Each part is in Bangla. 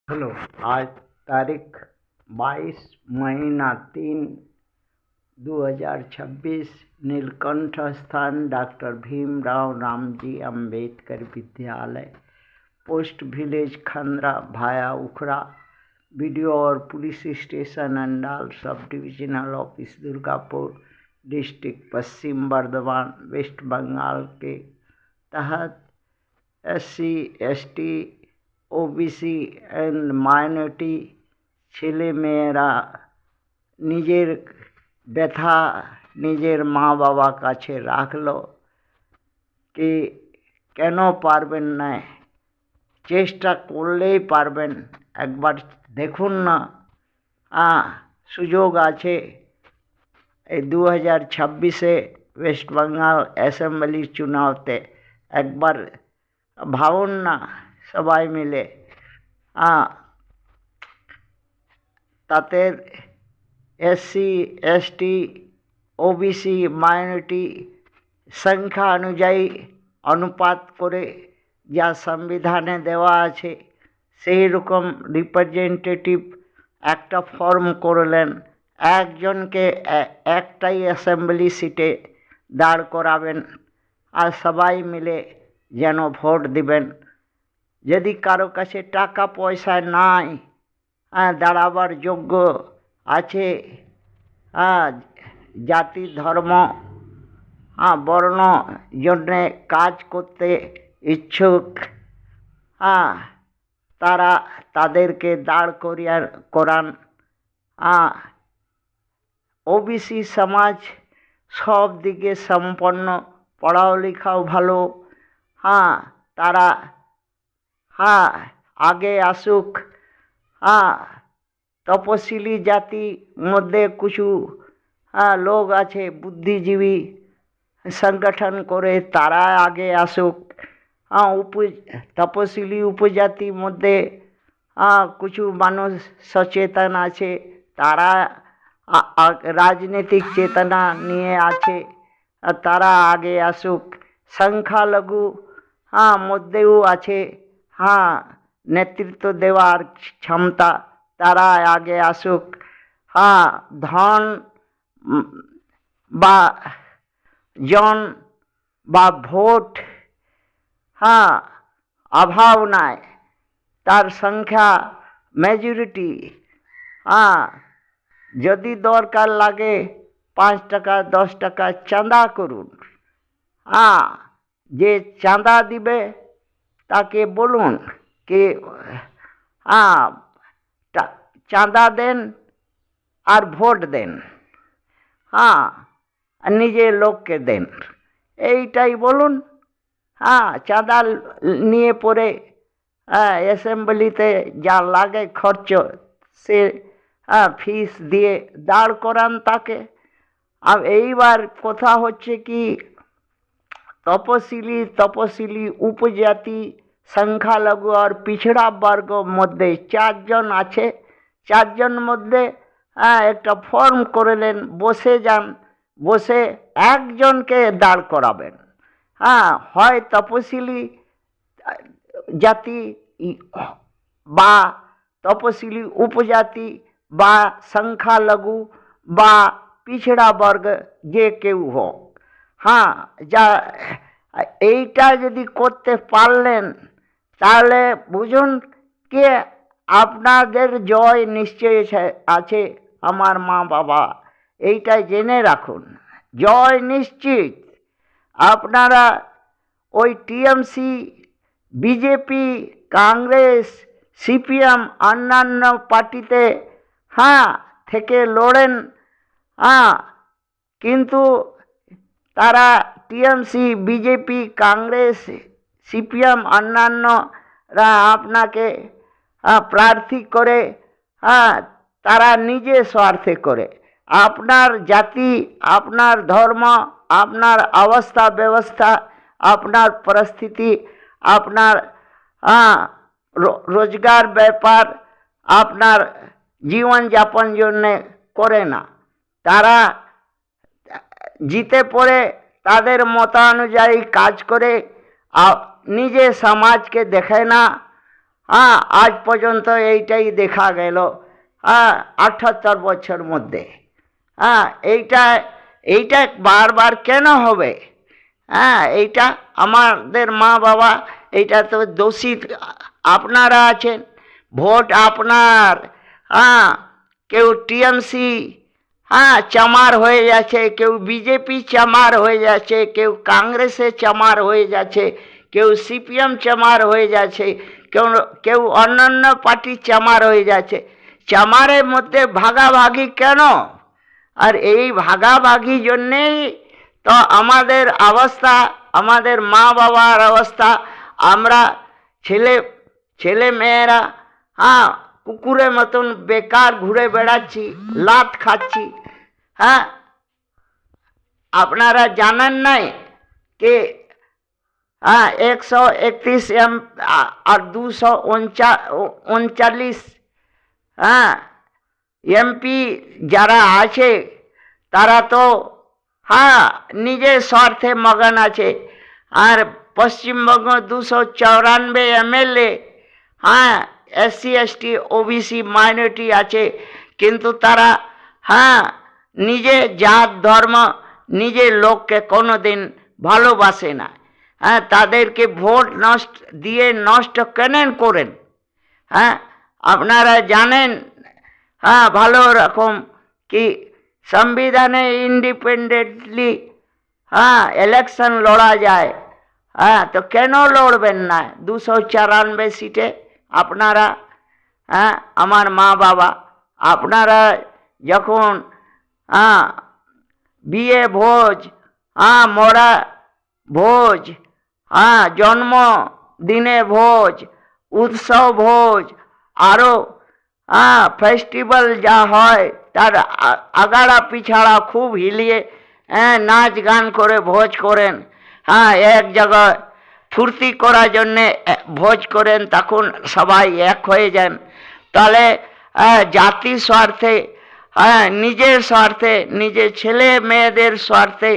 हेलो। आज तारीख 22 महीना 3 2026। नीलकंठ स्थान डॉक्टर भीमराव रामजी अंबेडकर विद्यालय, पोस्ट विलेज खंद्रा भाया उखड़ा। वीडियो और police station Andal, sub divisional office Durgapur, district Paschim Bardhaman, west Bengal के तहत SC ST OBC and minority ছেলেমেয়েরা নিজের ব্যথা নিজের মা বাবা কাছে রাখলো কি কেন পারবেন না, চেষ্টা করলেই পারবেন। একবার দেখুন না, সুযোগ আছে। এই 2026-এ ওয়েস্ট বেঙ্গল অ্যাসেম্বলির চুনাওতে একবার ভাবুন না সবাই মিলে। তাতে SC ST OBC মাইনরিটি সংখ্যা অনুযায়ী অনুপাত করে যা সংবিধানে দেওয়া আছে সেই রকম রিপ্রেজেন্টেটিভ একটা ফর্ম করলেন। একজনকে একটাই অ্যাসেম্বলি সিটে দাঁড় করাবেন আর সবাই মিলে যেন ভোট দিবেন। যদি কারো কাছে টাকা পয়সা নাই, দাঁড়াবার যোগ্য আছে, জাতি ধর্ম বর্ণ জন্যে কাজ করতে ইচ্ছুক, তারা তাদেরকে দাঁড় করান। OBC সমাজ সব দিকে সম্পন্ন, পড়ালেখাও ভালো, তারা আগে আসুক। তপশিলি জাতি মধ্যে কিছু লোক আছে বুদ্ধিজীবী সংগঠন করে, তারা আগে আসুক। তপশিলি উপজাতির মধ্যে কিছু মানুষ সচেতন আছে, তারা রাজনৈতিক চেতনা নিয়ে আছে, তারা আগে আসুক। সংখ্যালঘু মধ্যেও আছে নেতৃত্ব দেওয়ার ক্ষমতা, তারা আগে আসুক। ধন বা জন বা ভোট অভাব নাই, তার সংখ্যা মেজরিটি। যদি দরকার লাগে 5 টাকা 10 টাকা চাঁদা করুন। যে চাঁদা দিবে তাকে বলুন कि চাঁদা দেন আর ভোট দেন, নিজের লোককে দেন, এইটাই বলুন। চাঁদা নিয়ে পরে অ্যাসেম্বলিতে যা লাগে খরচ, সে ফিস দিয়ে দাঁড় করান তাকে। আর এইবার কথা হচ্ছে কি, তপশিলি উপজাতি সংখ্যালঘু আর পিছড়া বর্গ মধ্যে 4 জন আছে। 4 জন মধ্যে একটা ফর্ম করলেন, বসে যান, বসে একজনকে দাঁড় করাবেন। হয় তপশিলি জাতি বা তপশিলি উপজাতি বা সংখ্যালঘু বা পিছড়া বর্গ যে কেউ হোক। যা এইটা যদি করতে পারলেন তাহলে বুঝুন কি আপনাদের জয় নিশ্চয় আছে। আমার মা বাবা, এইটা জেনে রাখুন, জয় নিশ্চিত। আপনারা ওই TMC BJP কংগ্রেস CPM অন্যান্য পার্টিতে থেকে লড়েন, কিন্তু তারা TMC BJP কংগ্রেস CPM অন্যান্যরা আপনাকে প্রার্থী করে, তারা নিজের স্বার্থে করে। আপনার জাতি, আপনার ধর্ম, আপনার অবস্থা ব্যবস্থা, আপনার পরিস্থিতি, আপনার রোজগার ব্যাপার, আপনার জীবনযাপন জন্যে করে না। তারা জিতে পড়ে তাদের মতানুযায়ী কাজ করে, নিজে সমাজকে দেখে না। আজ পর্যন্ত এইটাই দেখা গেল 78 বছর মধ্যে। এইটা এইটা বারবার কেন হবে? এইটা আমাদের মা বাবা, এইটা তো দোষী আপনারা আছেন। ভোট আপনার, কেউ টিএমসি চামার হয়ে যাচ্ছে, কেউ বিজেপি চামার হয়ে যাচ্ছে, কেউ কংগ্রেসে চামার হয়ে যাচ্ছে, কেউ সিপিএম চামার হয়ে যাচ্ছে, কেউ অন্যান্য পার্টি চামার হয়ে যাচ্ছে। চামারের মধ্যে ভাগাভাগি কেন? আর এই ভাগাভাগি জন্যেই তো আমাদের অবস্থা, আমাদের মা বাবার অবস্থা। আমরা ছেলে মেয়েরা কুকুরের মতন বেকার ঘুরে বেড়াচ্ছি, লাত খাচ্ছি। আপনারা জানেন নাই कि 131 আর 239 এমপি যারা আছে তারা তো নিজের স্বার্থে মগন আছে। আর Paschimbanga 294 MLA, SC ST OBC minority আছে, কিন্তু তারা নিজের জাত ধর্ম নিজের লোককে কোনোদিন ভালোবাসে না। তাদেরকে ভোট নষ্ট কেন করেন? আপনারা জানেন ভালো রকম কি সংবিধানে ইন্ডিপেন্ডেন্টলি ইলেকশন লড়া যায়। তো কেন লড়বেন না 294 সিটে? আপনারা আমার মা বাবা, আপনারা যখন বিয়ে ভোজ, মরা ভোজ, জন্মদিনে ভোজ, উৎসব ভোজ, আরও ফেস্টিভ্যাল যা হয় তার আগাড়া পিছাড়া খুব হিলিয়ে নাচ গান করে ভোজ করেন। এক জায়গায় ফুর্তি করার জন্যে ভোজ করেন, তখন সবাই এক হয়ে যান। তাহলে জাতির স্বার্থে, নিজের স্বার্থে, নিজের ছেলে মেয়েদের স্বার্থে,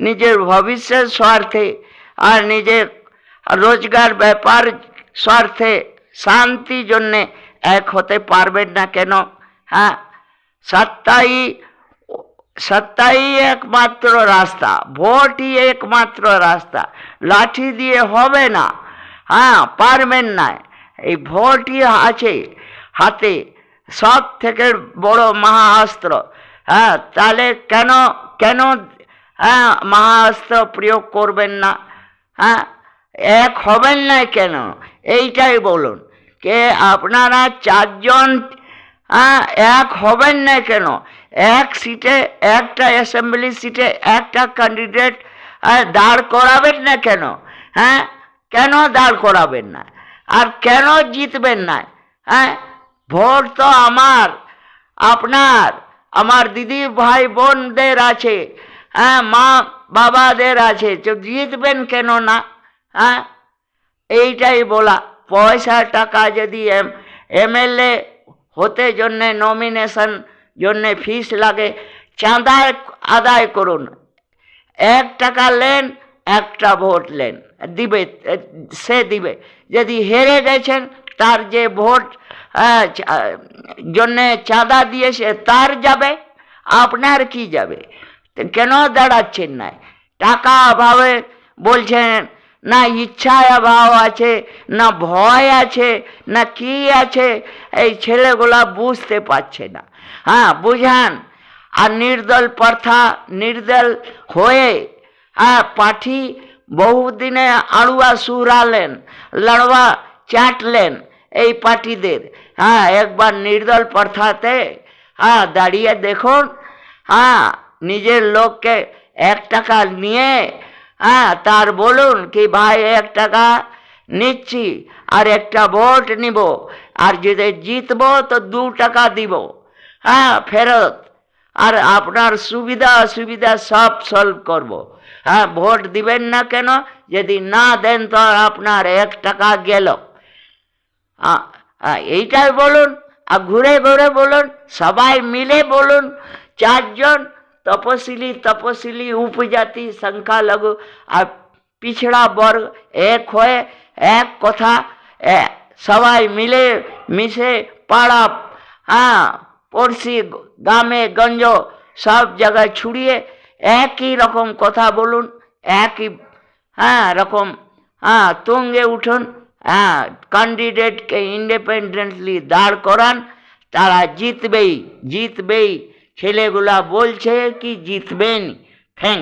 নিজের ভবিষ্যৎ স্বার্থে, আর নিজের রোজগার ব্যাপার স্বার্থে, শান্তির জন্যে এক হতে পারবেন না কেন? সত্তাই একমাত্র রাস্তা, ভোটই একমাত্র রাস্তা। লাঠি দিয়ে হবে না, পারবেন না। এই ভোটই আছে হাতে, সব থেকে বড় মহাস্ত্র। তাহলে কেন মহাস্ত্র প্রয়োগ করবেন না? এক হবেন না কেন? এইটাই বলুন। কে আপনারা 4 জন এক হবেন না কেন? এক সিটে, একটা অ্যাসেম্বলি সিটে একটা ক্যান্ডিডেট দাঁড় করাবেন না কেন? কেন দাঁড় করাবেন না? আর কেন জিতবেন না? ভোট তো আমার, আপনার, আমার দিদি ভাই বোনদের আছে, মা বাবাদের আছে, তো জিতবেন কেন না? এইটাই বলা। পয়সা টাকা যদি এমএলএ হতে জন্যে, নমিনেশন জন্যে ফিস লাগে, চাঁদা আদায় করুন। 1 টাকা লেন, একটা ভোট লেন, সে দিবে। যদি হেরে গেছেন, তার যে ভোট জন্যে চাঁদা দিয়েছে তার যাবে, আপনার কি যাবে? কেন দাঁড়াচ্ছেন না? টাকা অভাবে বলছেন না, ইচ্ছায় অভাব আছে, না ভয় আছে, না কি আছে, এই ছেলেগুলা বুঝতে পারছে না। বুঝান। আর নির্দল প্রথা, নির্দল হয়ে পার্টি বহুদিনে আড়ুয়া সুরালেন, লড়বা চাটলেন এই পার্টিদের। একবার নির্দল প্রথাতে দাঁড়িয়ে দেখুন, নিজের লোককে 1 টাকা নিয়ে তার বলুন কি ভাই 1 টাকা নিচ্ছি আর একটা ভোট নিব, আর যদি জিতবো তো 2 টাকা দিব ফেরত, আর আপনার সুবিধা অসুবিধা সব সলভ করব। ভোট দিবেন না কেন? যদি না দেন তো আপনার 1 টাকা গেল। এইটাই বলুন। আর ঘুরে ঘুরে বলুন, সবাই মিলে বলুন। 4 জন তপশিলি উপজাতি সংখ্যালঘু আর পিছড়া বর্গ এক হয়ে এক কথা সবাই মিলে মিশে পাড়া, হ্যাঁ, পড়শি, গ্রামে গঞ্জ সব জায়গায় ছড়িয়ে একই রকম কথা বলুন, একই, হ্যাঁ, রকম, হ্যাঁ, তুঙ্গে উঠুন, হ্যাঁ, ক্যান্ডিডেটকে ইন্ডিপেন্ডেন্টলি দাঁড় করান, তারা জিতবেই জিতবেই। ছেলেগুলা বলছে কি জিতবেন।